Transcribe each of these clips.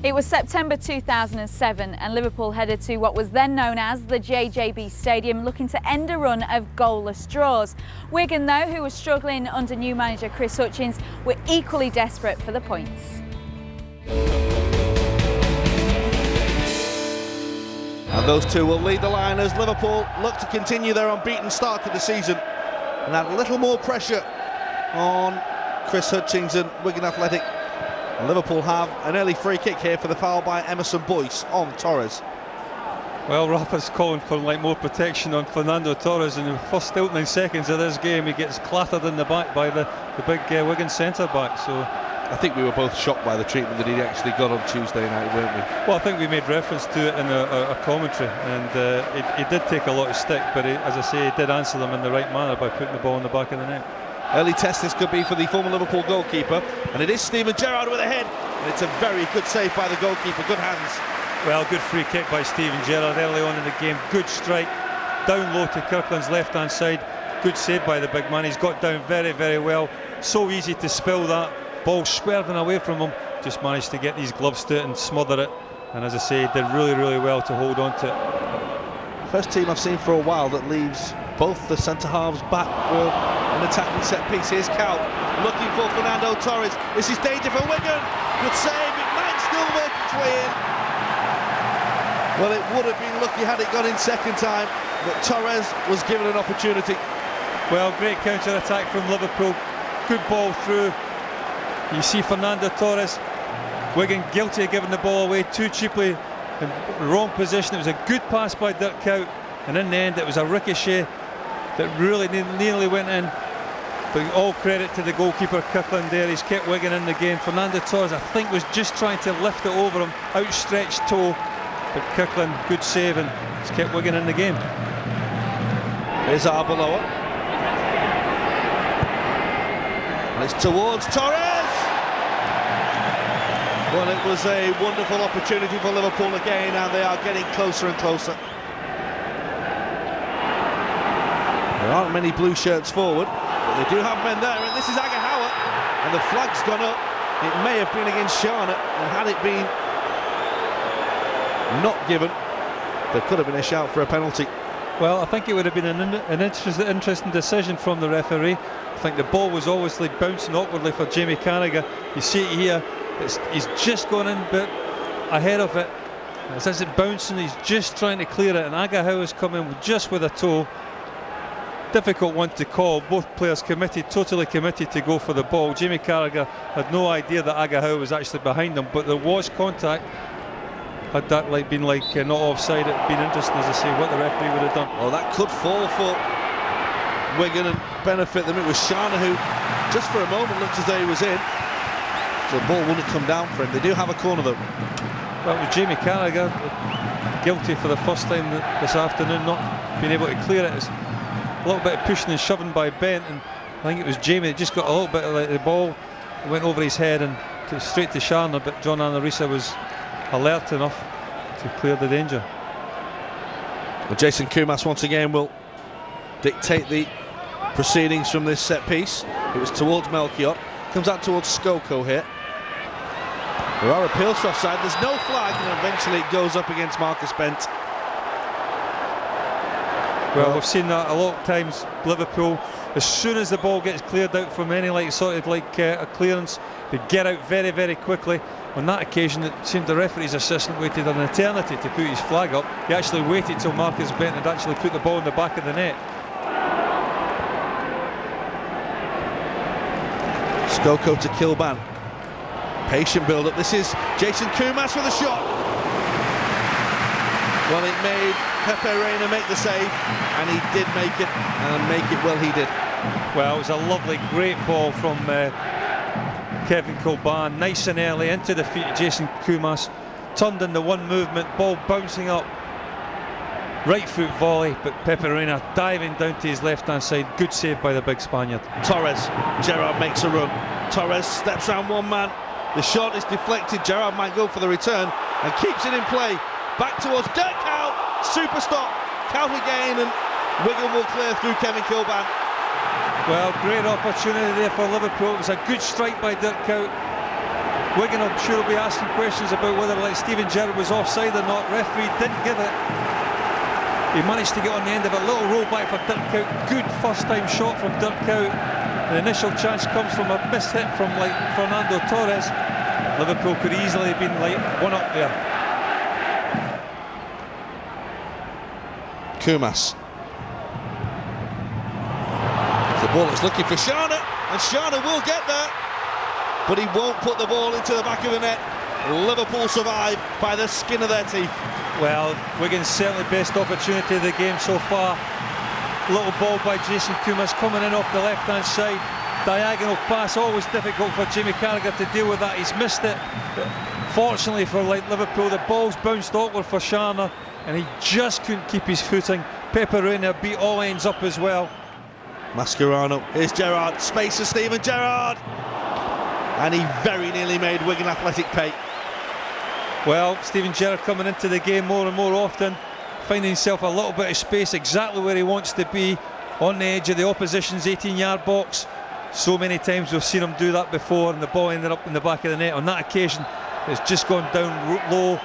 It was September 2007 and Liverpool headed to what was then known as the JJB Stadium, looking to end a run of goalless draws. Wigan, though, who was struggling under new manager Chris Hutchings, were equally desperate for the points. And those two will lead the line as Liverpool look to continue their unbeaten start to the season and add a little more pressure on Chris Hutchings and Wigan Athletic. And Liverpool have an early free kick here for the foul by Emerson Boyce on Torres. Well, Rafa's calling for more protection on Fernando Torres. In the first opening seconds of this game, he gets clattered in the back by the big Wigan centre-back. So I think we were both shocked by the treatment that he actually got on Tuesday night, weren't we? Well, I think we made reference to it in a commentary, and he did take a lot of stick, but as I say, he did answer them in the right manner by putting the ball in the back of the net. Early test this could be for the former Liverpool goalkeeper, and it is Steven Gerrard with a head, and it's a very good save by the goalkeeper. Good hands. Well, good free kick by Steven Gerrard early on in the game. Good strike, down low to Kirkland's left-hand side. Good save by the big man. He's got down very, very well. So easy to spill that. Ball swerving away from him. Just managed to get these gloves to it and smother it. And as I say, he did really, really well to hold on to it. First team I've seen for a while that leaves both the centre-halves back for an attacking set-piece. Here's Cal looking for Fernando Torres. This is danger for Wigan. Good save. It might still work its way in. Well, it would have been lucky had it gone in second time, but Torres was given an opportunity. Well, great counter-attack from Liverpool. Good ball through. You see Fernando Torres. Wigan guilty of giving the ball away too cheaply, in the wrong position. It was a good pass by Dirk Kuyt, and in the end it was a ricochet that really nearly went in. But all credit to the goalkeeper Kirkland there. He's kept Wigan in the game. Fernando Torres, I think, was just trying to lift it over him, outstretched toe, but Kirkland, good save, and he's kept Wigan in the game. Here's Arbeloa, and it's towards Torres. Well, it was a wonderful opportunity for Liverpool again, and they are getting closer and closer. There aren't many blue shirts forward, but they do have men there, and this is Agahawa, and the flag's gone up. It may have been against Sharnett, and had it been not given, there could have been a shout for a penalty. Well, I think it would have been an interesting decision from the referee. I think the ball was obviously bouncing awkwardly for Jamie Carragher. You see it here, he's just gone in a bit ahead of it. As it's bouncing, he's just trying to clear it, and Agahawa's coming just with a toe. Difficult one to call. Both players committed, totally committed to go for the ball. Jamie Carragher had no idea that Agahawa was actually behind him, but there was contact. Had that been not offside, it'd been interesting, as I say, what the referee would have done. Well, that could fall for Wigan and benefit them. It was Sharna who, just for a moment, looked as though he was in. So the ball wouldn't come down for him. They do have a corner though. Well, with Jamie Carragher guilty for the first time this afternoon, not being able to clear it. It's a little bit of pushing and shoving by Bent, and I think it was Jamie that just got a little bit of the ball, went over his head and straight to Sharna, but John Anarisa was alert enough to clear the danger. Well, Jason Kumas once again will dictate the proceedings from this set piece. It was towards Melchiot, comes out towards Skoko here. There are appeals for offside, there's no flag, and eventually it goes up against Marcus Bent. Well, we've seen that a lot of times. Liverpool, as soon as the ball gets cleared out from any a clearance, they get out very, very quickly. On that occasion, it seemed the referee's assistant waited an eternity to put his flag up. He actually waited till Marcus Bent had actually put the ball in the back of the net. Skoko to Kilban. Patient build-up. This is Jason Kumas with a shot. Well, it made Pepe Reina make the save, and he did make it, and make it well he did. Well, it was a lovely, great ball from Kevin Kilban, nice and early into the feet of Jason Kumas, turned in the one movement, ball bouncing up, right foot volley, but Pepe Reina diving down to his left hand side. Good save by the big Spaniard. Torres, Gerrard makes a run. Torres steps round one man, the shot is deflected. Gerrard might go for the return and keeps it in play, back towards Dirk Kuyt, super stop, Kuyt again, and Wigan will clear through Kevin Kilban. Well, great opportunity there for Liverpool. It was a good strike by Dirk Kuyt. Wigan, I'm sure, will be asking questions about whether Steven Gerrard was offside or not. Referee didn't give it. He managed to get on the end of a little roll back for Dirk Kuyt. Good first time shot from Dirk Kuyt. The initial chance comes from a missed hit from Fernando Torres. Liverpool could easily have been one up there. Kumas. The ball is looking for Shana, and Shana will get there, but he won't put the ball into the back of the net. Liverpool survive by the skin of their teeth. Well, Wigan's certainly best opportunity of the game so far. Little ball by Jason Kumas coming in off the left-hand side. Diagonal pass, always difficult for Jamie Carragher to deal with that. He's missed it. But fortunately for Liverpool, the ball's bounced awkward for Sharner, and he just couldn't keep his footing. Pepe Reina beat all ends up as well. Mascherano, here's Gerrard, space for Steven Gerrard, and he very nearly made Wigan Athletic pay. Well, Steven Gerrard coming into the game more and more often, finding himself a little bit of space exactly where he wants to be, on the edge of the opposition's 18-yard box. So many times we've seen him do that before, and the ball ended up in the back of the net. On that occasion, it's just gone down low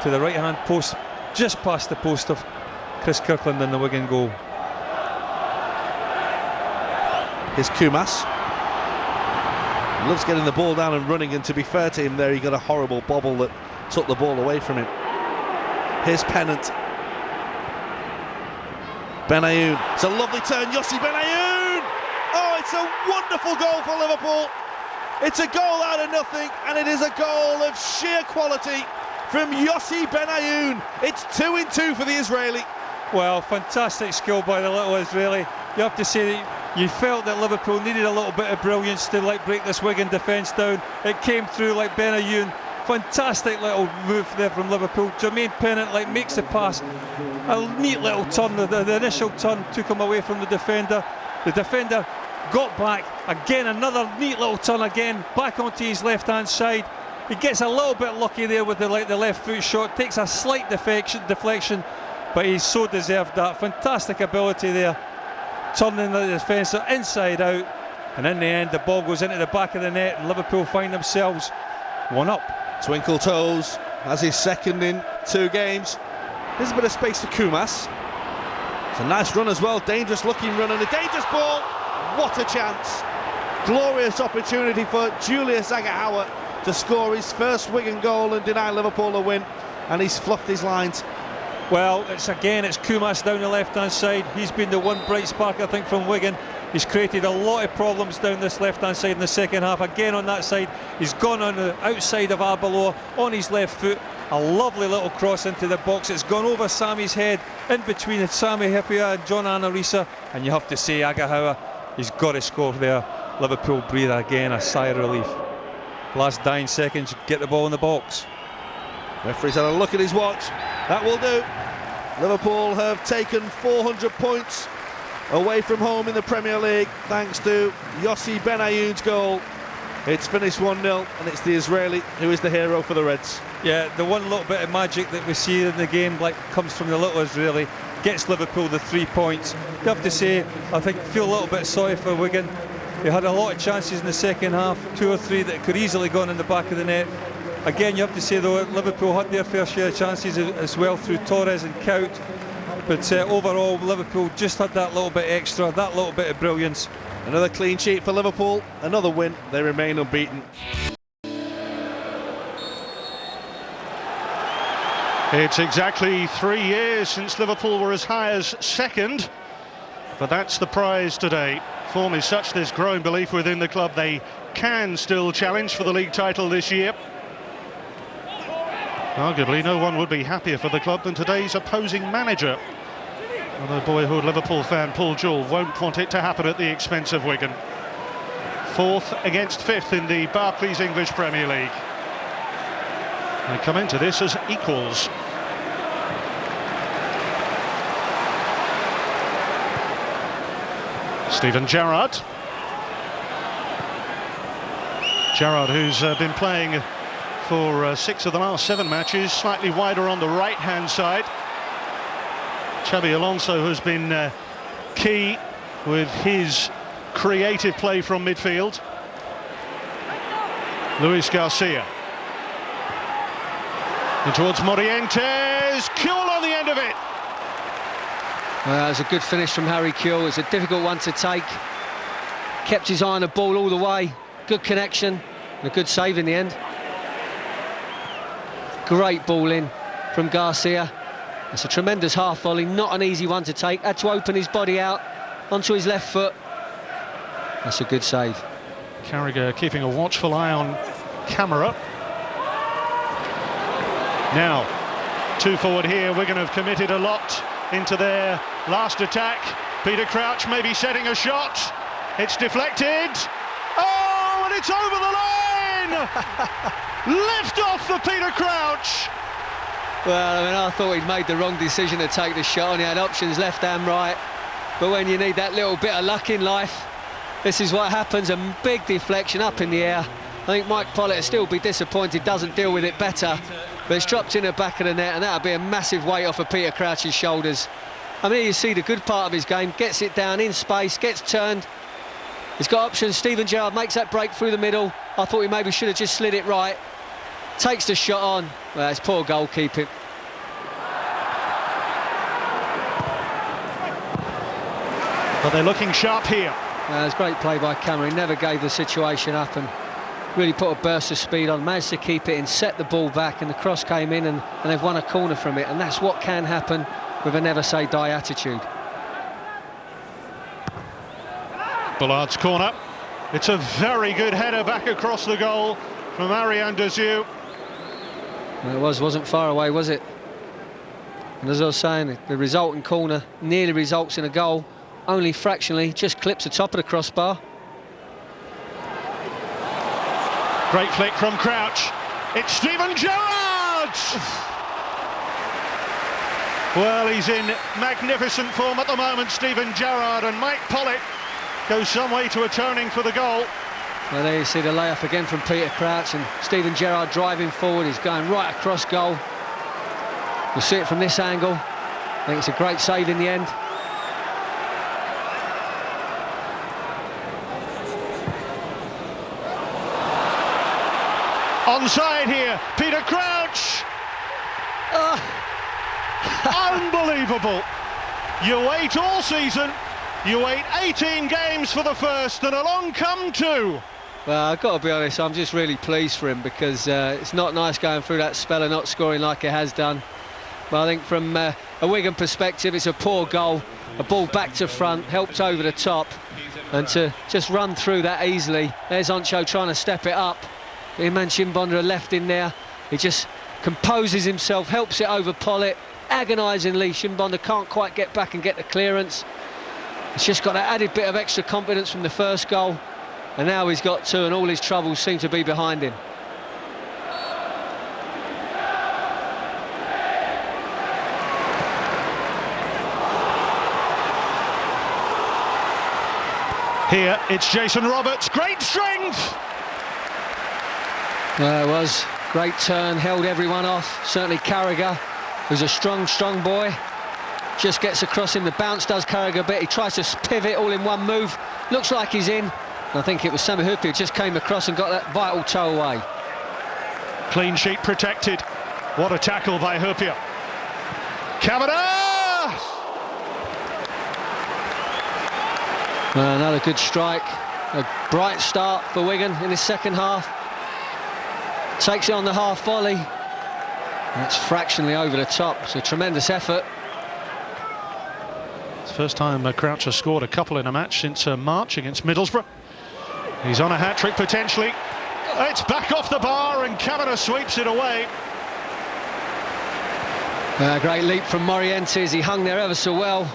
to the right-hand post, just past the post of Chris Kirkland in the Wigan goal. Here's Kumas. Loves getting the ball down and running, and to be fair to him there, he got a horrible bobble that took the ball away from him. Here's Pennant. Benayoun. It's a lovely turn, Yossi Benayoun! Oh, it's a wonderful goal for Liverpool. It's a goal out of nothing, and it is a goal of sheer quality from Yossi Benayoun. It's 2-2 for the Israeli. Well, fantastic skill by the little Israeli. You have to say that you felt that Liverpool needed a little bit of brilliance to break this Wigan defence down. It came through like Benayoun. Fantastic little move there from Liverpool. Jermaine Pennant makes the pass. A neat little turn. The initial turn took him away from the defender. The defender got back. Again, another neat little turn again. Back onto his left-hand side. He gets a little bit lucky there with the left foot shot. Takes a slight deflection, but he so deserved that. Fantastic ability there. Turning the defender inside out. And in the end, the ball goes into the back of the net, and Liverpool find themselves one up. Twinkle Toes has his second in 2 games. There's a bit of space for Kumas. It's a nice run as well, dangerous looking run and a dangerous ball. What a chance. Glorious opportunity for Julius Agahauer to score his first Wigan goal and deny Liverpool a win, and he's fluffed his lines. Well, it's Kumas down the left-hand side. He's been the one bright spark, I think, from Wigan. He's created a lot of problems down this left-hand side in the second half. Again on that side, he's gone on the outside of Arbeloa on his left foot. A lovely little cross into the box. It's gone over Sammy's head, in between Sami Hyypiä and John Anarisa. And you have to say, Agahauer, he's got to score there. Liverpool breathe again, a sigh of relief. Last dying seconds, get the ball in the box. Referee's had a look at his watch. That will do. Liverpool have taken 400 points away from home in the Premier League thanks to Yossi Benayoun's goal. It's finished 1-0, and it's the Israeli who is the hero for the Reds. Yeah, the one little bit of magic that we see in the game comes from the little Israeli, gets Liverpool the 3 points. You have to say, I think, feel a little bit sorry for Wigan. They had a lot of chances in the second half, 2 or 3 that could easily gone in the back of the net. Again, you have to say, though, Liverpool had their fair share of chances as well through Torres and Kuyt. But overall, Liverpool just had that little bit extra, that little bit of brilliance. Another clean sheet for Liverpool, another win. They remain unbeaten. It's exactly 3 years since Liverpool were as high as second, but that's the prize today. Form is such, there's growing belief within the club they can still challenge for the league title this year. Arguably, no one would be happier for the club than today's opposing manager. Although boyhood Liverpool fan Paul Jewell won't want it to happen at the expense of Wigan. 4th against 5th in the Barclays English Premier League. They come into this as equals. Steven Gerrard. Gerrard, who's been playing for 6 of the last 7 matches, slightly wider on the right-hand side. Xabi Alonso has been key with his creative play from midfield. Luis Garcia. And towards Morientes, Kuhl on the end of it. Well, it was a good finish from Harry Kuhl. It's a difficult one to take. Kept his eye on the ball all the way. Good connection and a good save in the end. Great ball in from Garcia. It's a tremendous half volley, not an easy one to take. Had to open his body out onto his left foot. That's a good save. Carragher keeping a watchful eye on camera. Now, two forward here. Wigan have committed a lot into their last attack. Peter Crouch maybe setting a shot. It's deflected. Oh, and it's over the line! Lift off for Peter Crouch. Well, I mean, I thought he'd made the wrong decision to take the shot, and he had options left and right. But when you need that little bit of luck in life, this is what happens. A big deflection up in the air. I think Mike Pollitt will still be disappointed, doesn't deal with it better. But it's dropped in the back of the net, and that'll be a massive weight off of Peter Crouch's shoulders. I mean, you see the good part of his game. Gets it down in space, gets turned. He's got options. Steven Gerrard makes that break through the middle. I thought he maybe should have just slid it right. Takes the shot on. Well, it's poor goalkeeping. But they're looking sharp here. It's great play by Cameron. He never gave the situation up and really put a burst of speed on. Managed to keep it and set the ball back, and the cross came in, and they've won a corner from it. And that's what can happen with a never say die attitude. Bullard's corner. It's a very good header back across the goal from Ariane Dezieux. Well, it wasn't far away, was it? And as I was saying, the resulting corner nearly results in a goal, only fractionally, just clips the top of the crossbar. Great flick from Crouch. It's Steven Gerrard! Well, he's in magnificent form at the moment, Steven Gerrard, and Mike Pollitt goes some way to atoning for the goal. Well, there you see the layoff again from Peter Crouch, and Steven Gerrard driving forward. He's going right across goal. You'll see it from this angle. I think it's a great save in the end. Onside here, Peter Crouch. Unbelievable. You wait all season, you wait 18 games for the first, and along come two. Well, I've got to be honest, I'm just really pleased for him, because it's not nice going through that spell and not scoring like he has done. But I think from a Wigan perspective, it's a poor goal. A ball back to front, helped over the top, and to just run through that easily. There's Oncho trying to step it up. Iman Chimbonda left in there. He just composes himself, helps it over Pollitt. Agonisingly, Chimbonda can't quite get back and get the clearance. He's just got that added bit of extra confidence from the first goal. And now he's got two, and all his troubles seem to be behind him. Here, it's Jason Roberts. Great strength! Well, it was. Great turn, held everyone off. Certainly Carragher, who's a strong boy. Just gets across him. The bounce does Carragher a bit. He tries to pivot all in one move. Looks like he's in. I think it was Sami Hyypiä who just came across and got that vital toe away. Clean sheet protected. What a tackle by Hyypiä. Kamara! Well, another good strike. A bright start for Wigan in the second half. Takes it on the half volley. That's fractionally over the top. It's a tremendous effort. It's the first time Crouch has scored a couple in a match since March against Middlesbrough. He's on a hat-trick potentially. It's back off the bar, and Kamara sweeps it away. Great leap from Morientes. He hung there ever so well.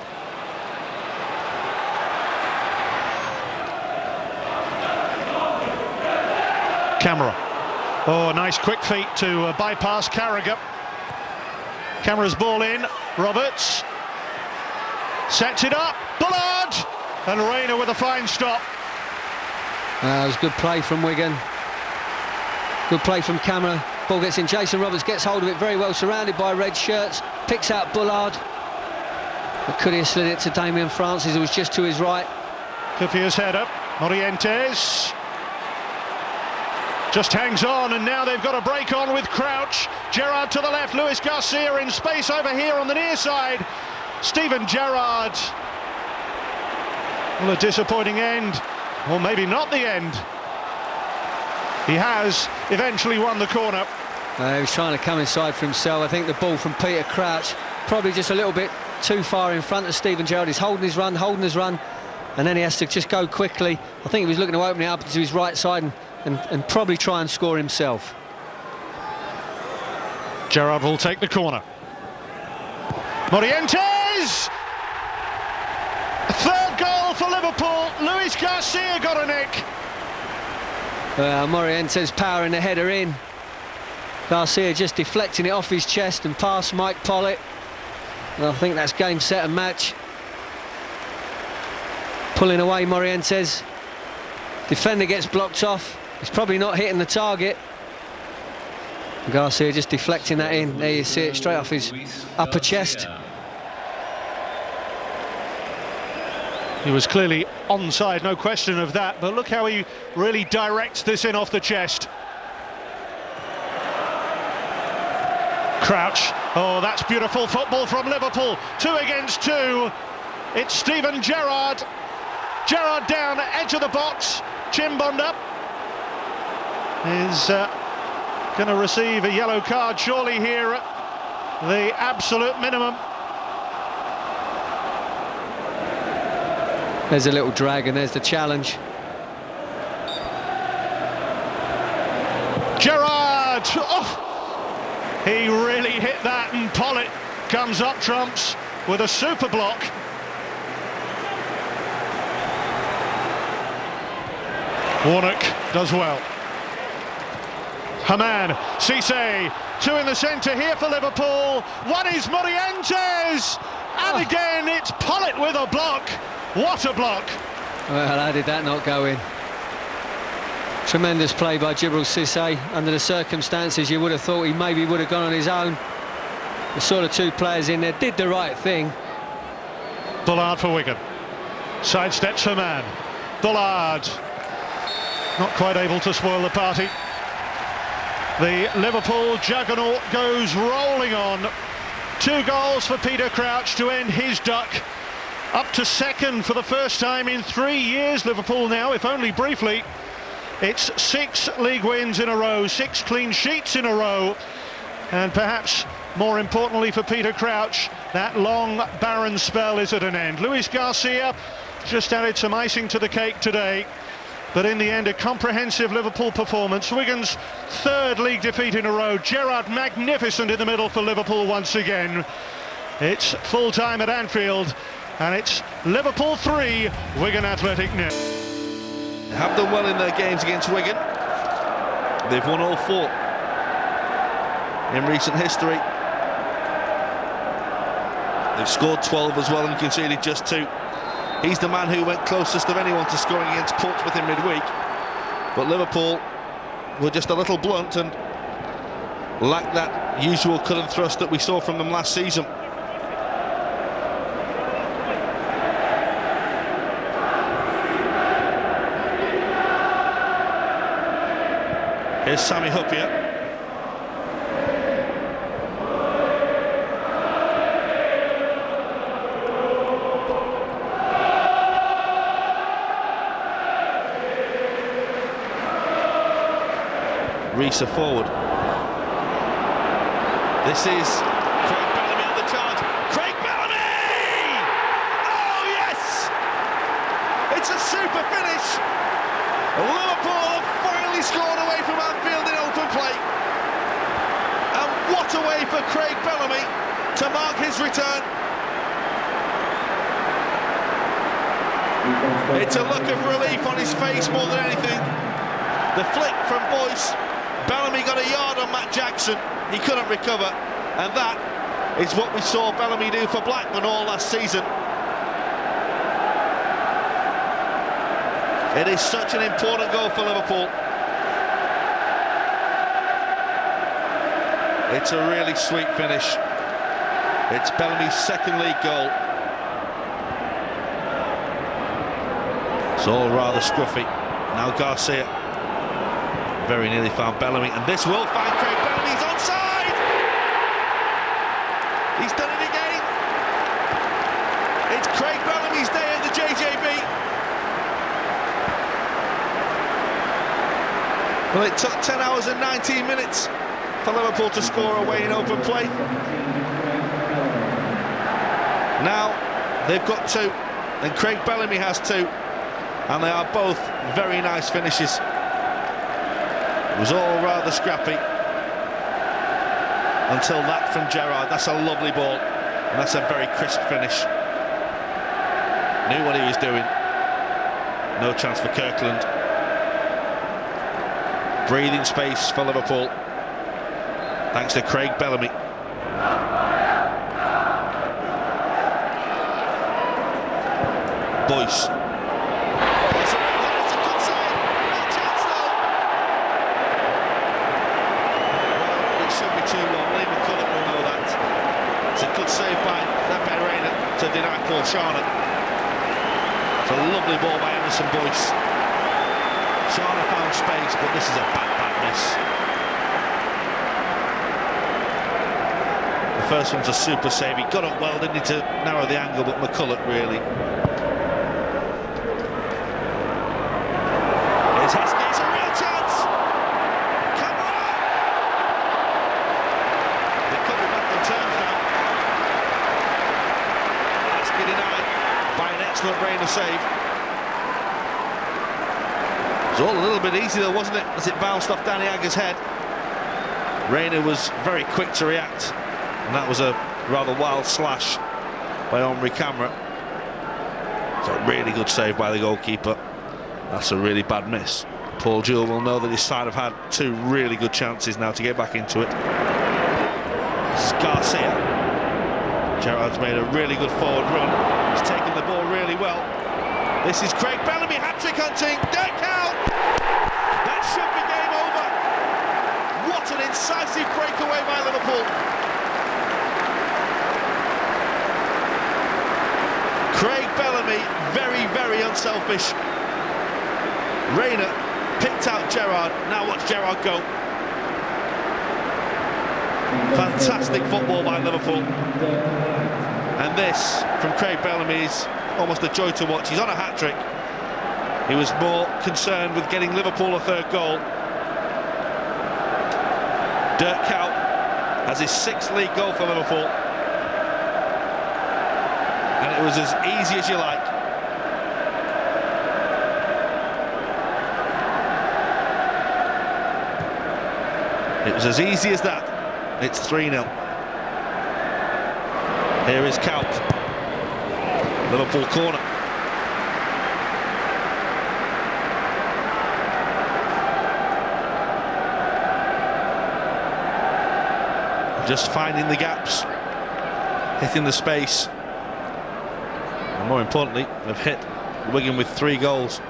Kamara. Oh, nice quick feet to bypass Carragher. Kamara's ball in. Roberts sets it up. Bullard! And Reina with a fine stop. It was good play from Wigan. Good play from Kamara. Ball gets in. Jason Roberts gets hold of it very well, surrounded by red shirts. Picks out Bullard. But could he have slid it to Damien Francis, who was just to his right? Hyypiä's header. Morientes. just hangs on, and now they've got a break on with Crouch. Gerrard to the left, Luis Garcia in space over here on the near side. Steven Gerrard. Well, a disappointing end, or maybe not the end. He has eventually won the corner. He was trying to come inside for himself. I think the ball from Peter Crouch, probably just a little bit too far in front of Steven Gerrard. He's holding his run, and then he has to just go quickly. I think he was looking to open it up to his right side and probably try and score himself. Gerrard will take the corner. Morientes! Third goal for Liverpool. Luis Garcia got a nick. Morientes powering the header in. Garcia just deflecting it off his chest and past Mike Pollitt. And I think that's game, set and match. Pulling away Morientes. Defender gets blocked off. He's probably not hitting the target. Garcia just deflecting that in. There you see it straight off his upper chest. He was clearly onside, no question of that, but look how he really directs this in off the chest. Crouch. Oh, that's beautiful football from Liverpool. 2 against 2. It's Steven Gerrard. Gerrard down, edge of the box. Chimbonda is going to receive a yellow card surely here at the absolute minimum. There's a little drag and there's the challenge. Gerrard! Oh! He really hit that, and Pollitt comes up trumps with a super block. Warnock does well. Haman, Cisse, 2 in the centre here for Liverpool. One is Morientes, and again it's Pollitt with a block. What a block! Well, how did that not go in? Tremendous play by Djibril Cisse. Under the circumstances, you would have thought he maybe would have gone on his own. The sort of 2 players in there did the right thing. Bullard for Wigan. Sidesteps Haman. Bullard. Not quite able to spoil the party. The Liverpool juggernaut goes rolling on. 2 goals for Peter Crouch to end his duck. Up to second for the first time in 3 years, Liverpool now, if only briefly. It's 6 league wins in a row, 6 clean sheets in a row. And perhaps more importantly for Peter Crouch, that long, barren spell is at an end. Luis Garcia just added some icing to the cake today. But in the end, a comprehensive Liverpool performance. Wigan's 3rd league defeat in a row. Gerrard magnificent in the middle for Liverpool once again. It's full time at Anfield. And it's Liverpool 3, Wigan Athletic 0. Have done well in their games against Wigan. They've won all 4 in recent history. They've scored 12 as well and conceded just 2. He's the man who went closest of anyone to scoring against Portsmouth in midweek. But Liverpool were just a little blunt and lacked that usual cut and thrust that we saw from them last season. Here's Sami Hyypiä. Risa forward. This is Craig Bellamy on the charge. Craig Bellamy! Oh yes! It's a super finish. Liverpool have finally scored away from Anfield in open play. And what a way for Craig Bellamy to mark his return. It's a look of relief on his face more than anything. The flick from Boyce. Bellamy got a yard on Matt Jackson. He couldn't recover. And that is what we saw Bellamy do for Blackburn all last season. It is such an important goal for Liverpool. It's a really sweet finish. It's Bellamy's 2nd league goal. It's all rather scruffy. Now Garcia. very nearly found Bellamy, and this will find Craig Bellamy. He's onside! He's done it again! It's Craig Bellamy's day at the JJB. Well, it took 10 hours and 19 minutes for Liverpool to score away in open play. Now they've got 2, and Craig Bellamy has 2, and they are both very nice finishes. It was all rather scrappy until that from Gerrard. That's a lovely ball, and that's a very crisp finish. Knew what he was doing. No chance for Kirkland. Breathing space for Liverpool, thanks to Craig Bellamy. Boyce. That's a good save. Real chance though. Well, it shouldn't be too long. Lee McCulloch will know that. It's a good save by Reina to deny Paul Sharner. It's a lovely ball by Emerson Boyce. Sharner found space, but this is a bad miss. The first one's a super save. He got up well, didn't he, to narrow the angle, but McCulloch really. Here's Heskey, it's a real chance! Come on! They could be back on terms now. Heskey denied by an excellent Reina save. It was all a little bit easy though, wasn't it, as it bounced off Danny Agger's head. Reina was very quick to react, and that was a rather wild slash by Omri Camara. It's a really good save by the goalkeeper. That's a really bad miss. Paul Jewell will know that his side have had 2 really good chances now to get back into it. It's Garcia. Gerrard's made a really good forward run. He's taken the ball really well. This is Craig Bellamy, hat-trick hunting, deck out! That should be game over. What an incisive breakaway by Liverpool. Craig Bellamy, very, very unselfish. Reina picked out Gerrard, now watch Gerrard go. Fantastic football by Liverpool. And this, from Craig Bellamy, is almost a joy to watch. He's on a hat-trick. He was more concerned with getting Liverpool a 3rd goal. Dirk Kuyt has his 6th league goal for Liverpool. And it was as easy as you like. It was as easy as that. It's 3-0. Here is Kuyt. Liverpool corner. Just finding the gaps, hitting the space, and more importantly, they've hit Wigan with 3 goals.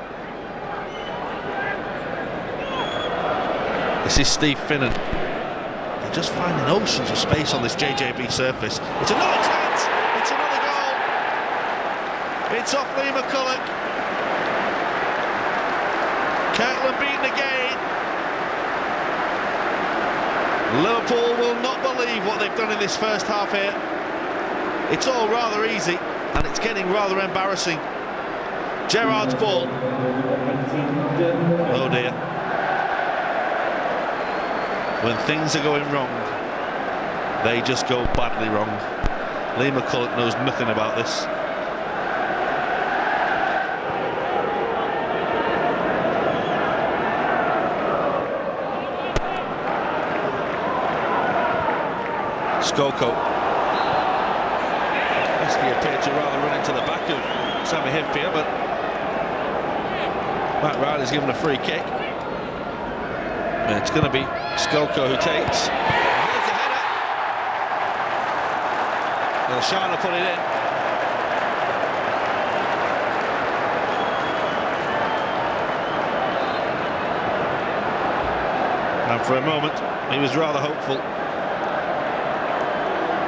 This is Steve Finnan. They're just finding oceans of space on this JJB surface. It's another chance. It's another goal. It's off Lee McCulloch. Kirkland beaten again. Liverpool will not believe what they've done in this first half here. It's all rather easy, and it's getting rather embarrassing. Gerrard's ball. Oh dear. When things are going wrong, they just go badly wrong. Lee McCulloch knows nothing about this. Skoko. Heskey appeared to rather run into the back of Sami Hyypiä, but Matt Riley's given a free kick. And it's going to be Skoko who takes. Here's the header. Well, Sharner put it in. And for a moment, he was rather hopeful.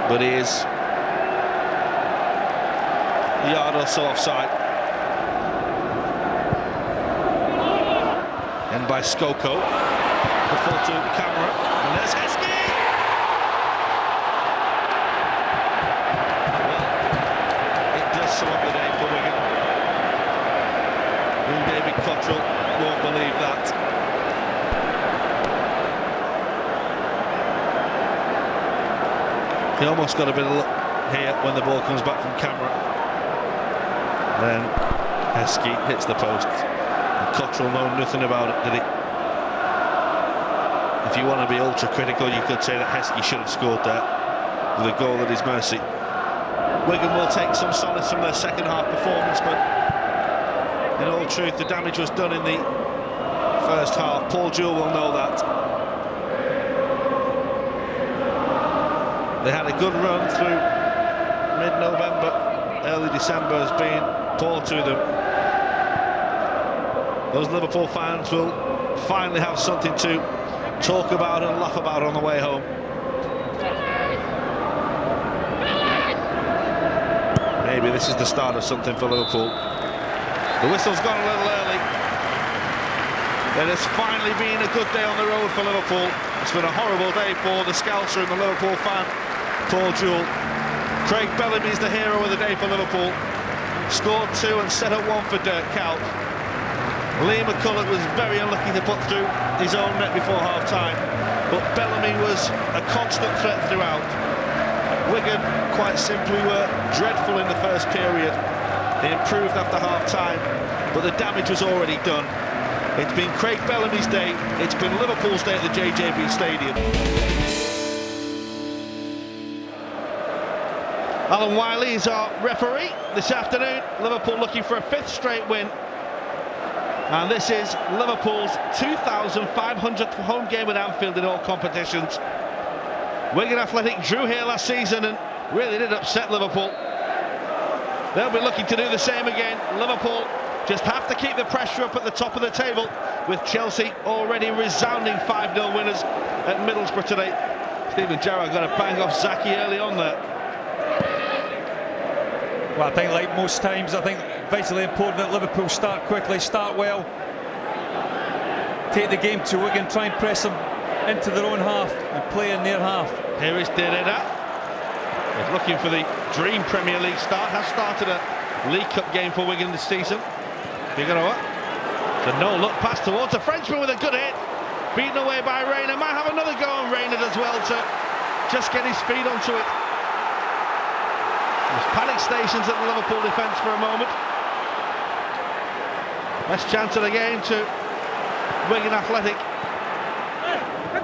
But he is a yard or so offside. And by Skoko. The full to camera, and there's Heskey! Well, it does sum up the day for Wigan. David Cottrell won't believe that. He almost got a bit of luck here when the ball comes back from camera. Then Heskey hits the post. And Cottrell know nothing about it, did he? If you want to be ultra critical, you could say that Heskey should have scored there with a goal at his mercy. Wigan will take some solace from their second half performance, but in all truth, the damage was done in the first half. Paul Jewell will know that. They had a good run through mid-November. Early December has been poor to them. Those Liverpool fans will finally have something to talk about and laugh about on the way home. Maybe this is the start of something for Liverpool. The whistle's gone a little early. It has finally been a good day on the road for Liverpool. It's been a horrible day for the Scouser and the Liverpool fan, Paul Jewell. Craig Bellamy's the hero of the day for Liverpool. Scored 2 and set up 1 for Dirk Kuyt. Lee McCulloch was very unlucky to put through his own net before half-time, but Bellamy was a constant threat throughout. Wigan, quite simply, were dreadful in the first period. They improved after half-time, but the damage was already done. It's been Craig Bellamy's day, it's been Liverpool's day at the JJB Stadium. Alan Wiley is our referee this afternoon. Liverpool looking for a 5th straight win. And this is Liverpool's 2,500th home game at Anfield in all competitions. Wigan Athletic drew here last season and really did upset Liverpool. They'll be looking to do the same again. Liverpool just have to keep the pressure up at the top of the table, with Chelsea already resounding 5-0 winners at Middlesbrough today. Steven Gerrard got a bang off Zaki early on there. Well, I think like most times, I think vitally important that Liverpool start quickly, start well, take the game to Wigan, try and press them into their own half and play in their half. Here is Derrida. He's looking for the dream Premier League start. Has started a League Cup game for Wigan this season. Figueroa. The no-look pass towards a Frenchman with a good hit. Beaten away by Reina. Might have another go on Reina as well to just get his feet onto it. There's panic stations at the Liverpool defence for a moment. Best chance of the game to Wigan Athletic. He's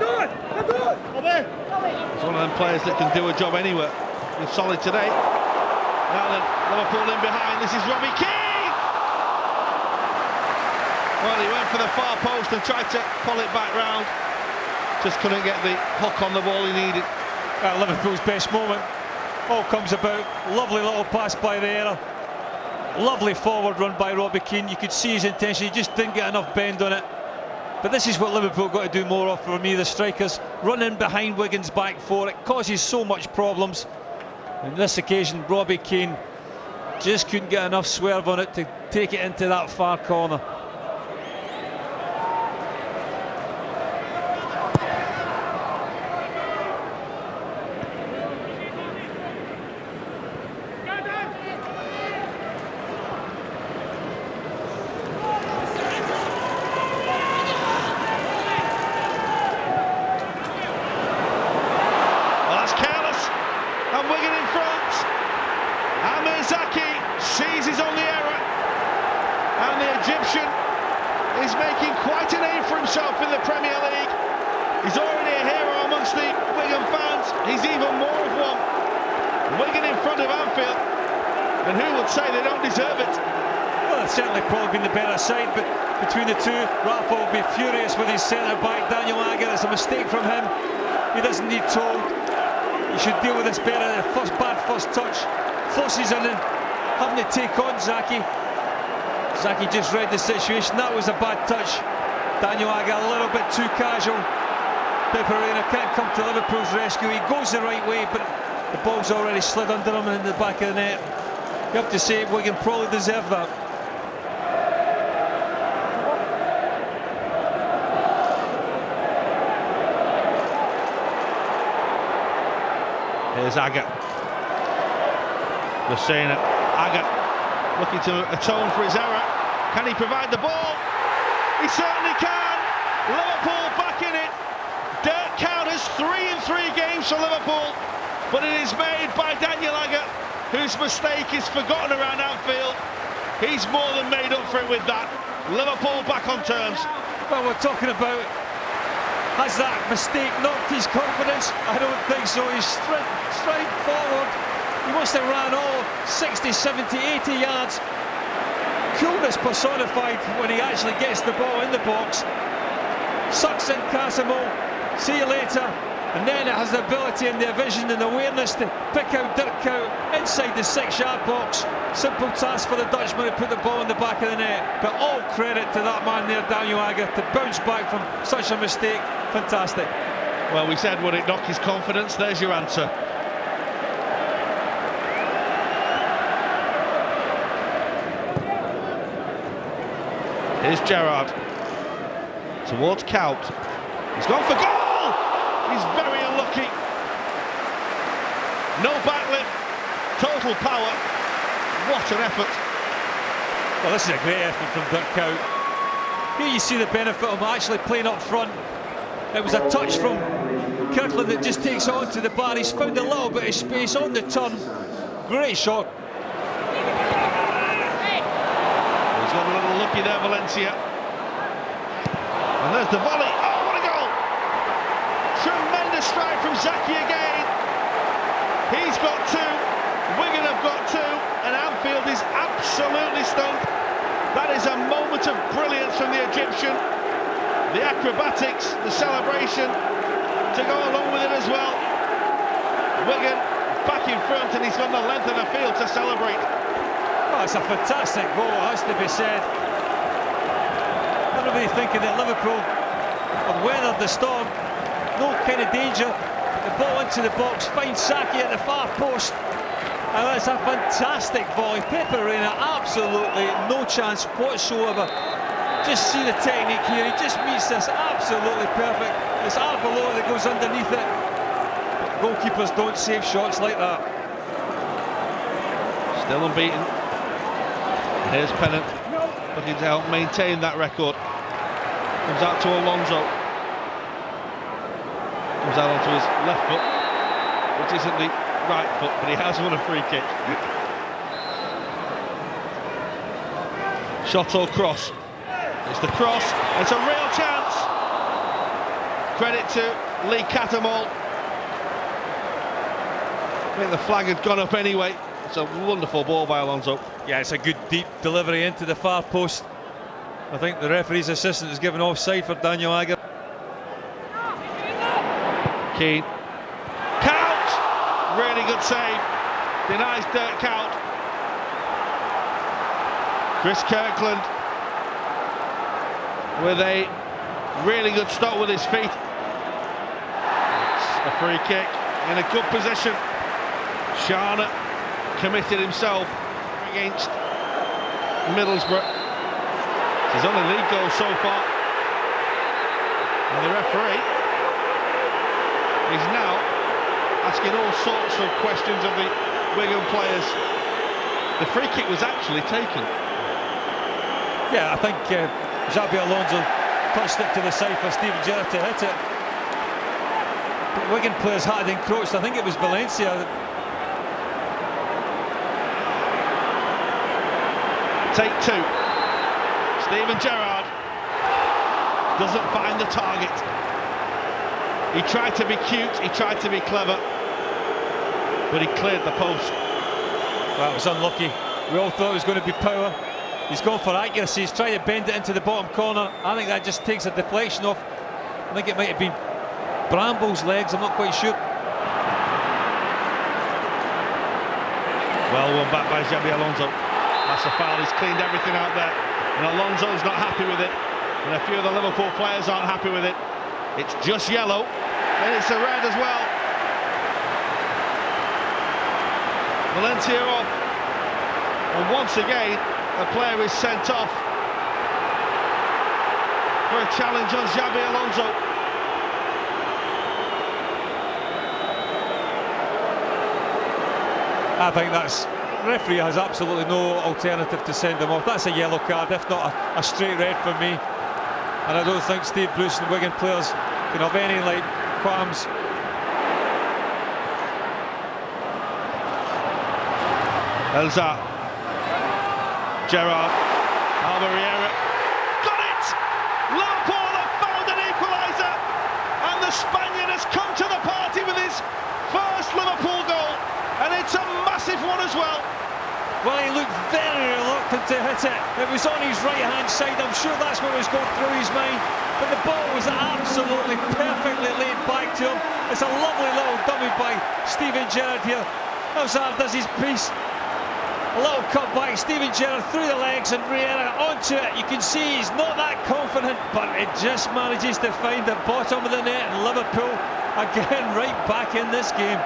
one of them players that can do a job anywhere. He's solid today. Now then, Liverpool in behind. This is Robbie Keane! Well, he went for the far post and tried to pull it back round. Just couldn't get the hook on the ball he needed. Liverpool's best moment. All comes about. Lovely little pass by the error. Lovely forward run by Robbie Keane. You could see his intention. He just didn't get enough bend on it. But this is what Liverpool got to do more of for me, the strikers. Run in behind Wigan's back four. It causes so much problems. On this occasion, Robbie Keane just couldn't get enough swerve on it to take it into that far corner. Is making quite a name for himself in the Premier League. He's already a hero amongst the Wigan fans. He's even more of one. Wigan in front of Anfield, and who would say they don't deserve it? Well, it's certainly probably been the better side, but between the two, Rafa will be furious with his centre-back, Daniel Agger. It's a mistake from him. He doesn't need told. He should deal with this better. The bad first touch. Forces in and having to take on Zaki. Zaki just read the situation. That was a bad touch. Daniel Agger a little bit too casual. Peperina can't come to Liverpool's rescue. He goes the right way, but the ball's already slid under him in the back of the net. You have to say Wigan probably deserved that. Here's Agger. Lucena. Agger looking to atone for his error. Can he provide the ball? He certainly can. Liverpool back in it. Dirk Kuyt has 3 in 3 games for Liverpool, but it is made by Daniel Agger, whose mistake is forgotten around Anfield. He's more than made up for it with that. Liverpool back on terms. Well, we're talking about, has that mistake knocked his confidence? I don't think so. He's straight forward. He must have ran all 60, 70, 80 yards. Coolness personified when he actually gets the ball in the box. Sucks in Casemiro. See you later. And then it has the ability and the vision and the awareness to pick out Dirk Kuyt inside the 6-yard box. Simple task for the Dutchman to put the ball in the back of the net. But all credit to that man there, Daniel Agger, to bounce back from such a mistake. Fantastic. Well, we said, would it knock his confidence? There's your answer. Here's Gerrard. Towards Kuyt. He's gone for goal! He's very unlucky. No backlift. Total power. What an effort. Well, this is a great effort from Dirk Kuyt. Here you see the benefit of him actually playing up front. It was a touch from Kirkland that just takes on to the bar. He's found a little bit of space on the turn. Great shot. He's got a little lucky there, Valencia. And there's the volley. Oh, what a goal! Tremendous strike from Zaki again. He's got 2. Wigan have got 2. And Anfield is absolutely stunned. That is a moment of brilliance from the Egyptian. The acrobatics, the celebration to go along with it as well. Wigan back in front, and he's gone the length of the field to celebrate. Oh, it's a fantastic goal, has to be said. Everybody thinking that Liverpool have weathered the storm. No kind of danger. The ball into the box, finds Saki at the far post. And that's a fantastic volley. Pepe Reina, absolutely no chance whatsoever. Just see the technique here. He just meets this absolutely perfect. It's Arbeloa that goes underneath it. But goalkeepers don't save shots like that. Still unbeaten. Here's Pennant, looking to help maintain that record. Comes out to Alonso. Comes out onto his left foot, which isn't the right foot, but he has won a free kick. Shot or cross. It's the cross. It's a real chance. Credit to Lee Catamol. I think the flag had gone up anyway. It's a wonderful ball by Alonso. Yeah, it's a good deep delivery into the far post. I think the referee's assistant has given offside for Daniel Agger. Keane. Kuyt! Really good save. Denies Dirk Kuyt. Chris Kirkland with a really good stop with his feet. It's a free kick in a good position. Shana committed himself against Middlesbrough. It's his only league goal so far. And the referee is now asking all sorts of questions of the Wigan players. The free kick was actually taken. Yeah, I think Xabi Alonso touched it to the side for Steven Gerrard to hit it. But Wigan players had encroached. I think it was Valencia. Take 2. Steven Gerrard doesn't find the target. He tried to be cute, he tried to be clever, but he cleared the post. Well, it was unlucky. We all thought it was going to be power. He's gone for accuracy. He's trying to bend it into the bottom corner. I think that just takes a deflection off. I think it might have been Bramble's legs, I'm not quite sure. Well won back by Xabi Alonso. That's a foul, he's cleaned everything out there. And Alonso's not happy with it. And a few of the Liverpool players aren't happy with it. It's just yellow, and it's a red as well. Valencia off. And once again, a player is sent off for a challenge on Xabi Alonso. I think referee has absolutely no alternative to send him off. That's a yellow card, if not a straight red for me. And I don't think Steve Bruce and Wigan players can have any qualms. Elza, Gerrard, Alvariera, got it! Liverpool have found an equaliser, and the Spaniard has come to the party with his first Liverpool goal, and it's a massive one as well. Well, he looked very reluctant to hit it. It was on his right-hand side. I'm sure that's what was going through his mind. But the ball was absolutely perfectly laid back to him. It's a lovely little dummy by Steven Gerrard here. Hazard does his piece. A little cut back, Steven Gerrard through the legs and Riera onto it. You can see he's not that confident, but it just manages to find the bottom of the net, and Liverpool again right back in this game.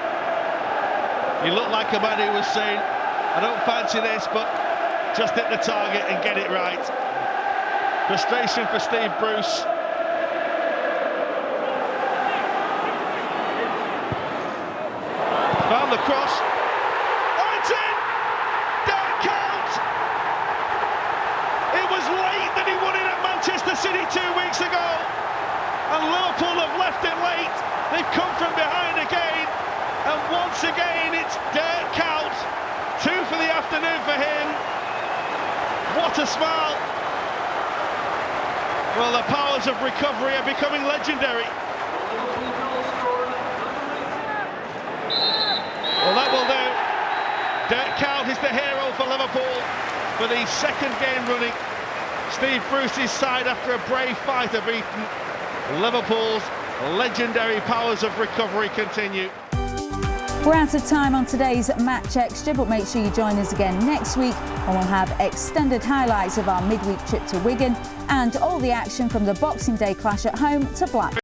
He looked like a man who was saying, I don't fancy this, but just hit the target and get it right. Frustration for Steve Bruce. Found the cross. Oh, it's in! Don't count! It was late that he won it at Manchester City 2 weeks ago. And Liverpool have left it late. They've come from behind again. And once again, it's Dirk Kuyt. 2 for the afternoon for him. What a smile. Well, the powers of recovery are becoming legendary. Well, that will do. Dirk Kuyt is the hero for Liverpool for the second game running. Steve Bruce's side, after a brave fight, are beaten. Liverpool's legendary powers of recovery continue. We're out of time on today's Match Extra, but make sure you join us again next week when we'll have extended highlights of our midweek trip to Wigan and all the action from the Boxing Day clash at home to Blackburn.